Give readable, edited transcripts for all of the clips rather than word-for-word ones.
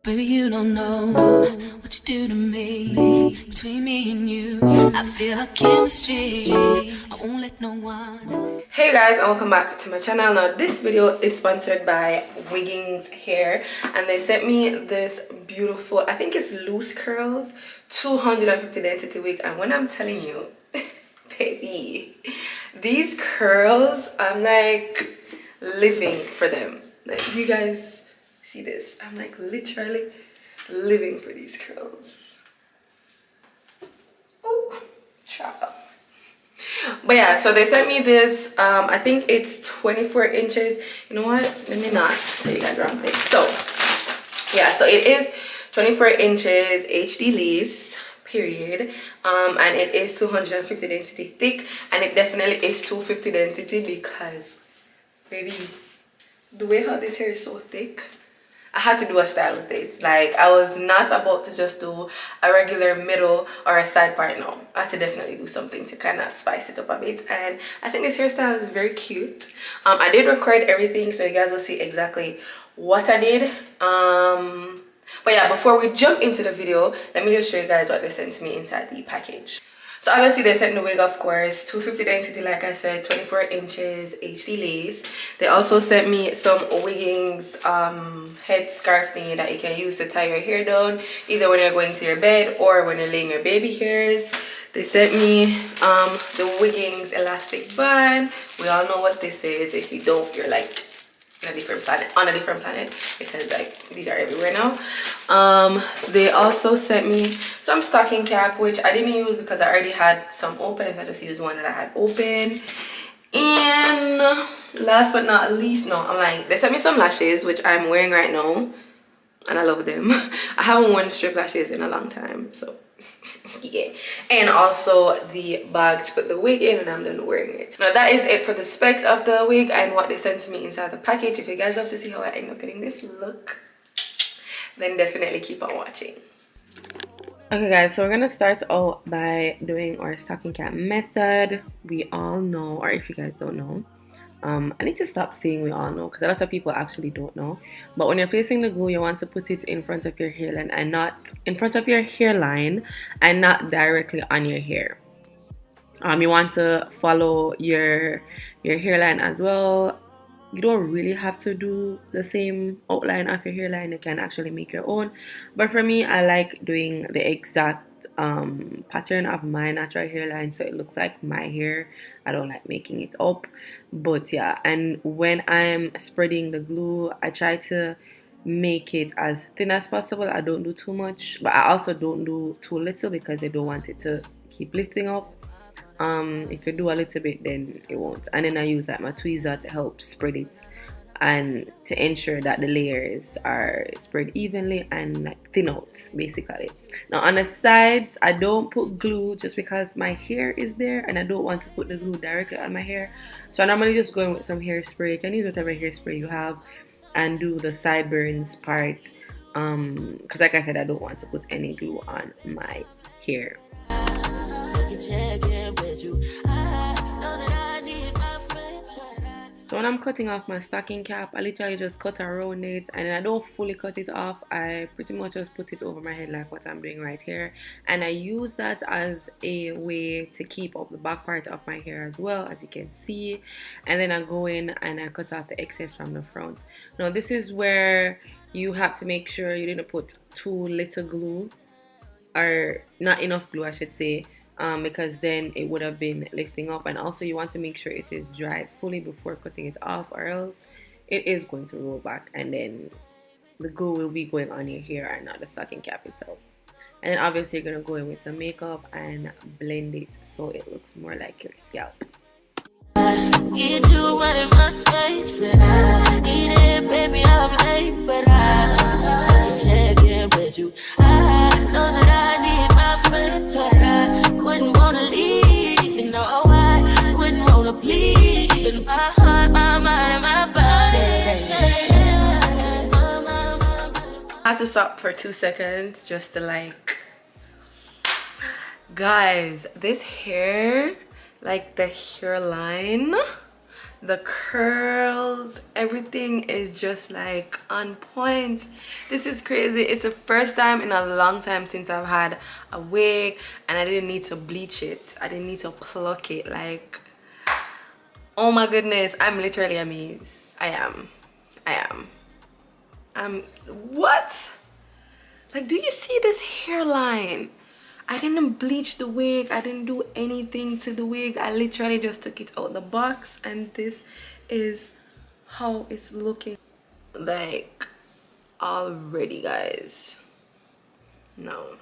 Baby, you don't know what you do to me. Between me and you, I feel like chemistry. I won't let no one. Hey guys, and welcome back to my channel. Now this video is sponsored by Wigginshair, and they sent me this beautiful, I think it's loose curls, 250 density wig. And when I'm telling you, baby, these curls, I'm like living for them. Like, you guys see this? I'm like literally living for these curls. Oh, child. But yeah, so they sent me this, I think it's 24 inches. You know what, let me not tell you guys the wrong thing. So yeah, so it is 24 inches HD lace, period, and it is 250 density thick, and it definitely is 250 density because, baby, the way how this hair is so thick, I had to do a style with it. Like, I was not about to just do a regular middle or a side part. No, I had to definitely do something to kind of spice it up a bit, and I think this hairstyle is very cute. I did record everything, so you guys will see exactly what I did. But yeah, before we jump into the video, let me just show you guys what they sent to me inside the package. So obviously they sent the wig, of course, 250 density, like I said, 24 inches HD lace. They also sent me some Wiggins head scarf thingy that you can use to tie your hair down, either when you're going to your bed or when you're laying your baby hairs. They sent me the Wiggins elastic band. We all know what this is. If you don't, you're like in a different planet, on a different planet, because like these are everywhere now. They also sent me some stocking cap, which I didn't use because I already had some open, so I just used one that I had open. And last but not least, no, I'm like, they sent me some lashes, which I'm wearing right now, and I love them. I haven't worn strip lashes in a long time, so yeah. And also the bag to put the wig in when I'm done wearing it. Now that is it for the specs of the wig and what they sent to me inside the package. If you guys love to see how I end up getting this look, then definitely keep on watching. Okay guys, so we're gonna start out by doing our stocking cap method. We all know, or if you guys don't know, I need to stop saying we all know, because a lot of people actually don't know. But when you're placing the glue, you want to put it in front of your hairline and not in front of your hairline and not directly on your hair. You want to follow your hairline as well. You don't really have to do the same outline of your hairline. You can actually make your own. But for me, I like doing the exact pattern of my natural hairline, so it looks like my hair. I don't like making it up. But yeah, and when I'm spreading the glue, I try to make it as thin as possible. I don't do too much, but I also don't do too little because I don't want it to keep lifting up. If you do a little bit, then it won't. And then I use like my tweezer to help spread it and to ensure that the layers are spread evenly and like thin out, basically. Now on the sides, I don't put glue just because my hair is there and I don't want to put the glue directly on my hair. So I normally just go in with some hairspray. You can use whatever hairspray you have and do the sideburns part, because like I said, I don't want to put any glue on my hair. So when I'm cutting off my stocking cap, I literally just cut around it, and I don't fully cut it off. I pretty much just put it over my head like what I'm doing right here, and I use that as a way to keep up the back part of my hair as well, as you can see. And then I go in and I cut off the excess from the front. Now this is where you have to make sure you didn't put too little glue, or not enough glue I should say, because then it would have been lifting up. And also you want to make sure it is dried fully before cutting it off, or else it is going to roll back and then the glue will be going on your hair and not the stocking cap itself. And then obviously you're going to go in with some makeup and blend it so it looks more like your scalp. Get you right in my space, but I need it, baby, I'm late, but I check in with you. I know that I need my friend, but I wouldn't wanna leave, you know, I wouldn't wanna bleed in my heart, my mind, and my body. I had to stop for 2 seconds just to like, guys, this hair, like the hairline, the curls, everything is just like on point. This is crazy. It's the first time in a long time since I've had a wig and I didn't need to bleach it. I didn't need to pluck it. Like, oh my goodness, I'm literally amazed. I am what? Like, do you see this hairline? I didn't bleach the wig. I didn't do anything to the wig. I literally just took it out the box, and this is how it's looking like already, guys. No.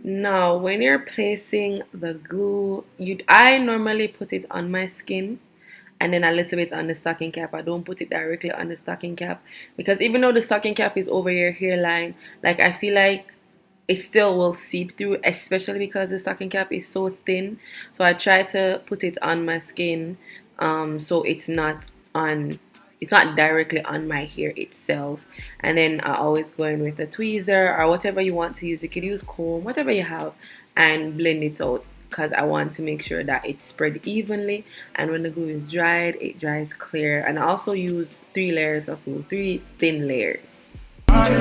Now, when you're placing the glue, I normally put it on my skin and then a little bit on the stocking cap. I don't put it directly on the stocking cap because even though the stocking cap is over your hairline, like I feel like it still will seep through, especially because the stocking cap is so thin. So I try to put it on my skin, so it's not directly on my hair itself. And then I always go in with a tweezer or whatever you want to use. You could use comb, whatever you have, and blend it out because I want to make sure that it's spread evenly, and when the glue is dried, it dries clear. And I also use 3 layers of glue, 3 thin layers. Most of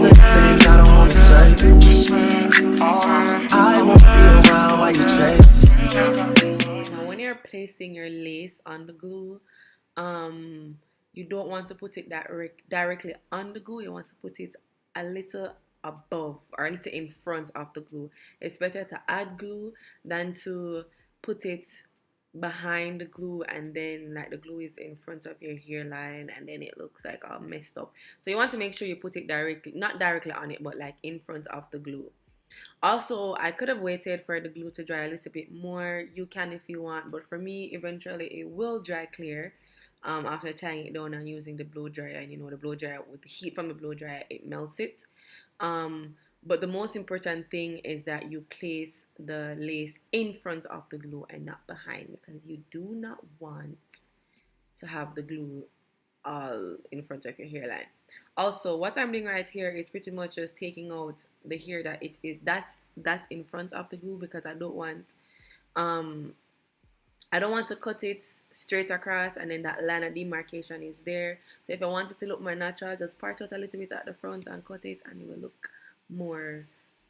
the things I don't want to say, I won't be around while you chase. Now, when you're placing your lace on the glue, you don't want to put it directly on the glue. You want to put it a little above or a little in front of the glue. It's better to add glue than to put it behind the glue and then like the glue is in front of your hairline and then it looks like all messed up. So you want to make sure you put it not directly on it, but like in front of the glue. Also, I could have waited for the glue to dry a little bit more. You can if you want, but for me, eventually it will dry clear after tying it down and using the blow dryer. And you know, the blow dryer, with the heat from the blow dryer, it melts it. But the most important thing is that you place the lace in front of the glue and not behind, because you do not want to have the glue all in front of your hairline. Also, what I'm doing right here is pretty much just taking out the hair that's in front of the glue, because I don't want to cut it straight across and then that line of demarcation is there. So if I want it to look more natural, just part out a little bit at the front and cut it, and it will look more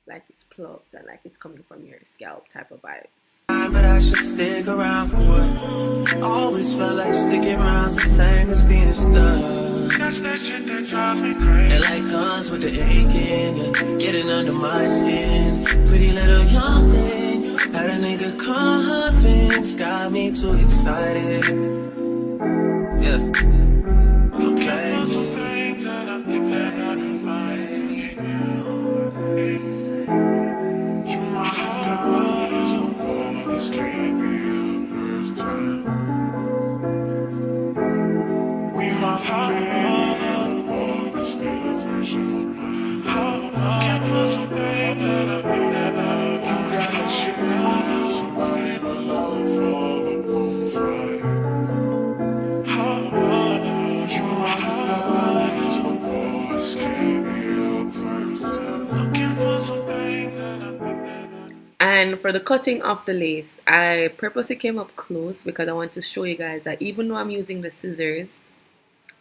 like it's plucked and like it's coming from your scalp type of vibes. But I should stick around for what? Always felt like sticking around's the same as being stuck. That's that shit that drives me crazy. And like guns with the aching, getting under my skin. Pretty little young thing, had a nigga convinced, got me too excited. Yeah. And for the cutting of the lace, I purposely came up close because I want to show you guys that even though I'm using the scissors,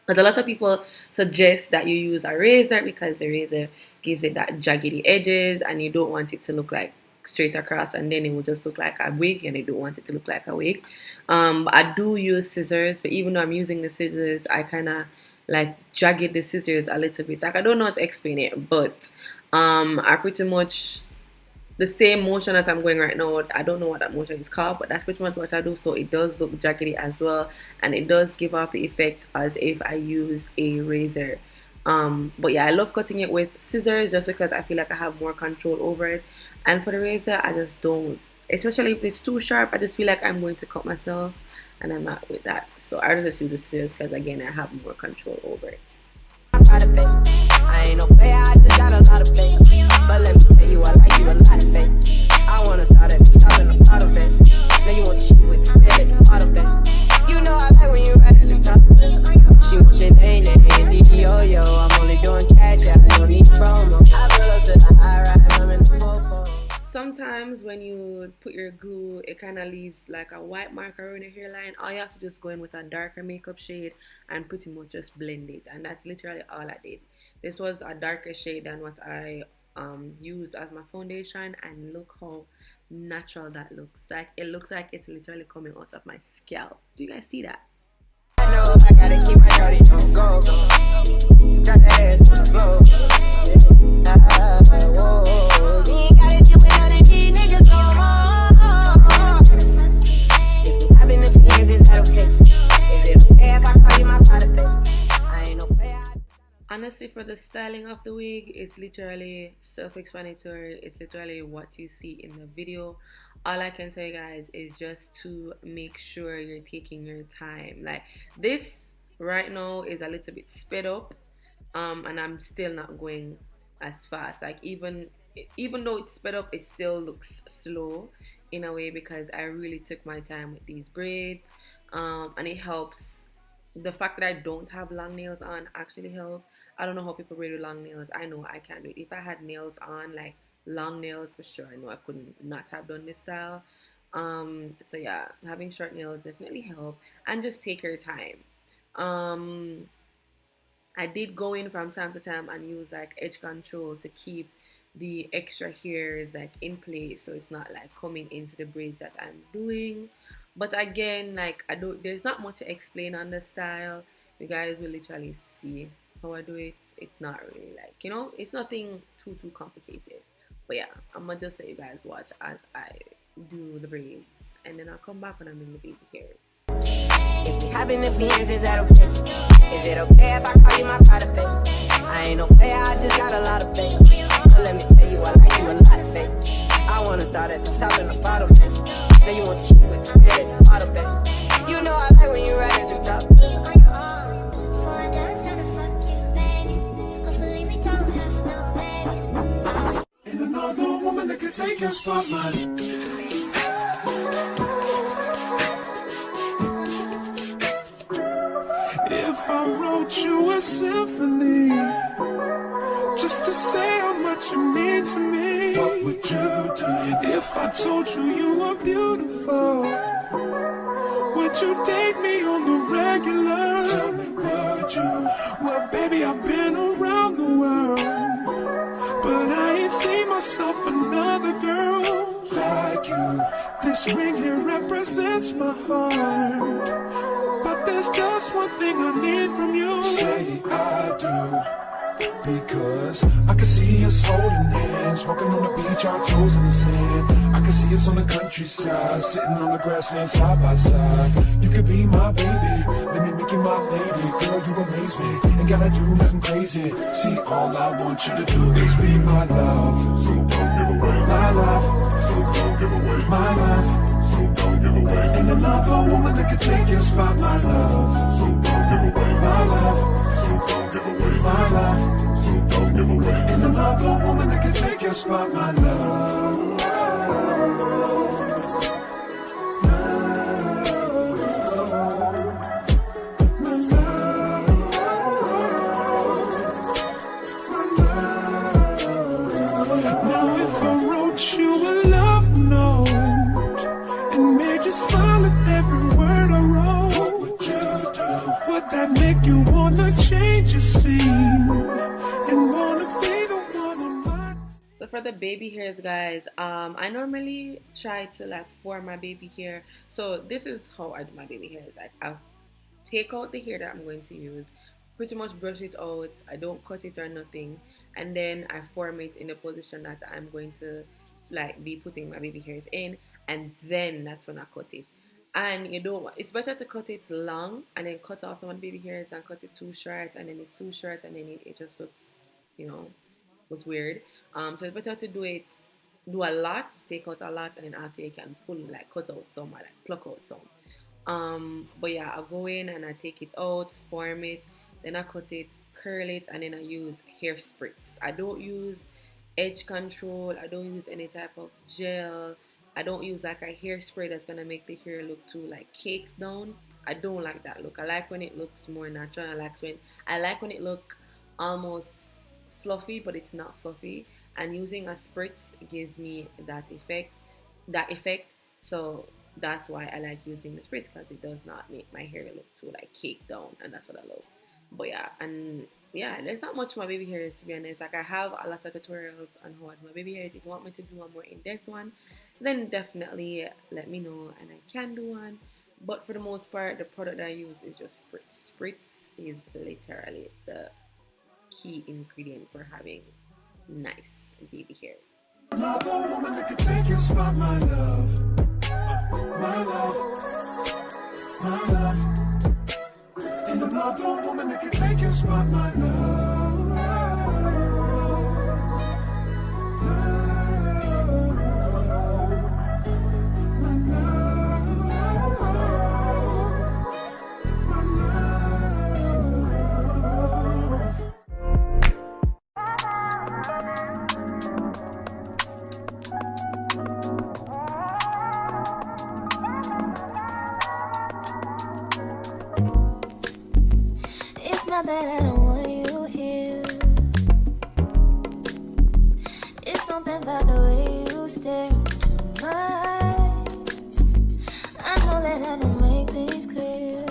but a lot of people suggest that you use a razor because the razor gives it that jaggedy edges and you don't want it to look like straight across, and then it will just look like a wig, and you don't want it to look like a wig. But I do use scissors, but even though I'm using the scissors, I kind of like jagged the scissors a little bit. Like I don't know how to explain it, but I pretty much the same motion that I'm going right now. I don't know what that motion is called, but that's pretty much what I do. So it does look jaggedy as well, and it does give off the effect as if I used a razor. But yeah, I love cutting it with scissors just because I feel like I have more control over it. And for the razor, I just don't. Especially if it's too sharp, I just feel like I'm going to cut myself, and I'm not with that. So I just use the scissors because again, I have more control over it. I ain't no player, I just got a lot of faith. But let me tell you, I like you a lot of faith. I wanna start at the top and the bottom end. Now you want to shoot with the red at the bottom end. You know I like when you right at the top. She wants your name, yo. I'm only doing cash, I don't need promo. I pull up to the high rise, I'm in the 4-4. Sometimes when you put your glue, it kind of leaves like a white marker on your hairline. All you have to just go in with a darker makeup shade and pretty much just blend it. And that's literally all I did. This was a darker shade than what I used as my foundation, and look how natural that looks. Like it looks like it's literally coming out of my scalp. Do you guys see that? I know I gotta keep my shorty on go. Drop that ass to the floor. Whoa. You ain't gotta do it, none of these niggas go wrong. If you having the skins, is that okay? Is it okay if I call you my private baby? I ain't no player. Honestly, for the styling of the wig, it's literally self-explanatory. It's literally what you see in the video. All I can tell you guys is just to make sure you're taking your time. Like this right now is a little bit sped up, and I'm still not going as fast. Like even though it's sped up, it still looks slow in a way because I really took my time with these braids, and it helps. The fact that I don't have long nails on actually helps. I don't know how people braid with long nails. I know I can't do it. If I had nails on, like long nails for sure, I know I couldn't not have done this style. So yeah, having short nails definitely help, and just take your time. um I did go in from time to time and use like edge control to keep the extra hairs like in place so it's not like coming into the braids that I'm doing. But again, like I don't, there's not much to explain on the style. You guys will literally see how I do it. It's not really like, you know, it's nothing too complicated. But yeah, I'm gonna just let you guys watch as I do the braids, and then I'll come back when I'm in the baby hairs. If we having the feelings, is that okay? Is it okay if I call you my private baby? I ain't no player, I just got a lot of faith. But let me tell you, I like you a lot of faith. I wanna start at the top and the bottom, baby. Now you want to shoot with the red at the bottom, baby. You know I like when you right at the top. Ain't another woman that can take your spotlight. If I wrote you a symphony, just to say how much you mean to me, what would you do? If I told you you were beautiful, would you date me on the regular? Tell me, would you? Well, baby, I've been around the world, but I ain't seen myself another girl like you. This ring here represents my heart, but there's just one thing I need from you. Say I do, because I can see us holding hands, walking on the beach, our toes in the sand. I can see us on the countryside, sitting on the grassland side by side. You could be my baby, let me make you my lady. Girl, you amaze me, ain't gotta do nothing crazy. See, all I want you to do is be my love. So don't give away my love. So don't give away my love. So don't give away. Ain't another woman that can take your spot, my love. So don't give away my love. So don't give away my love. So don't give away. Ain't another woman that can take your spot, my love. Now if I wrote you a love note and made you smile at every word I wrote, what would you do? Would that make you wanna change your scene and wanna be the one on my... So for the baby hairs, guys, I normally try to like form my baby hair. So this is how I do my baby hairs. Like I'll take out the hair that I'm going to use, pretty much brush it out. I don't cut it or nothing, and then I form it in the position that I'm going to like be putting my baby hairs in, and then that's when I cut it. And you don't, it's better to cut it long and then cut off some of the baby hairs than cut it too short and then it's too short and then it just looks, you know, looks weird. So it's better to do a lot, take out a lot, and then after you can pull, like cut out some or like pluck out some. But yeah, I go in and I take it out, form it, then I cut it, curl it, and then I use hair spritz. I don't use edge control, I don't use any type of gel, I don't use like a hairspray that's gonna make the hair look too like caked down. I don't like that look. I like when it looks more natural. I like when it look almost fluffy, but it's not fluffy. And using a spritz gives me that effect. So that's why I like using the spritz, because it does not make my hair look too like caked down, and that's what I love. But yeah, and yeah, there's not much my baby hairs, to be honest. Like I have a lot of tutorials on how I do my baby hairs. If you want me to do a more in-depth one, then definitely let me know and I can do one. But for the most part, the product that I use is just spritz. Spritz is literally the key ingredient for having nice baby hair. Another woman that can take your spot, my love. My love. My love. And another woman that can take your spot, my love. Not that I don't want you here. It's something about the way you stare into my eyes. I know that I don't make things clear.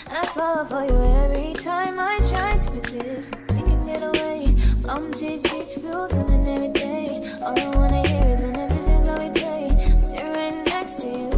I fall for you every time I try to resist. We can get away from these beach views and then every day. All I wanna hear is an visions that we play. Sit right next to you.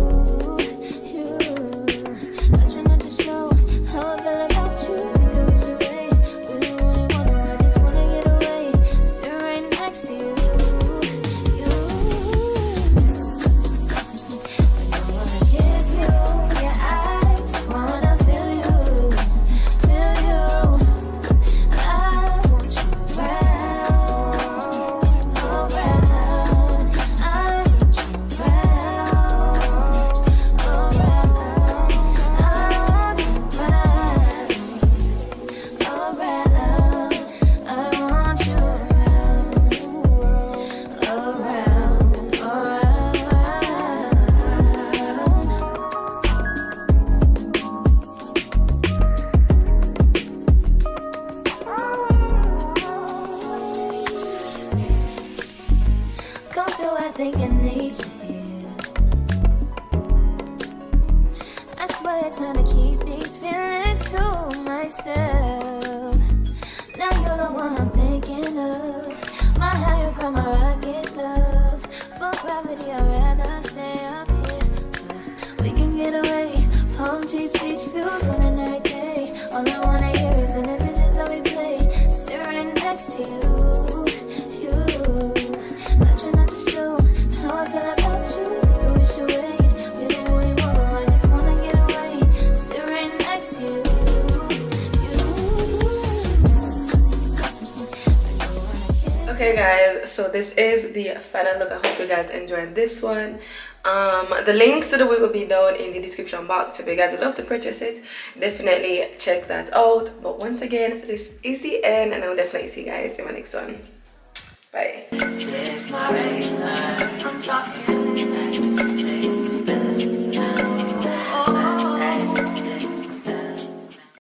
Okay guys, so this is the final look. I hope you guys enjoyed this one. The links to the wig will be down in the description box. If you guys would love to purchase it, definitely check that out. But once again, this is the end, and I will definitely see you guys in my next one. Bye.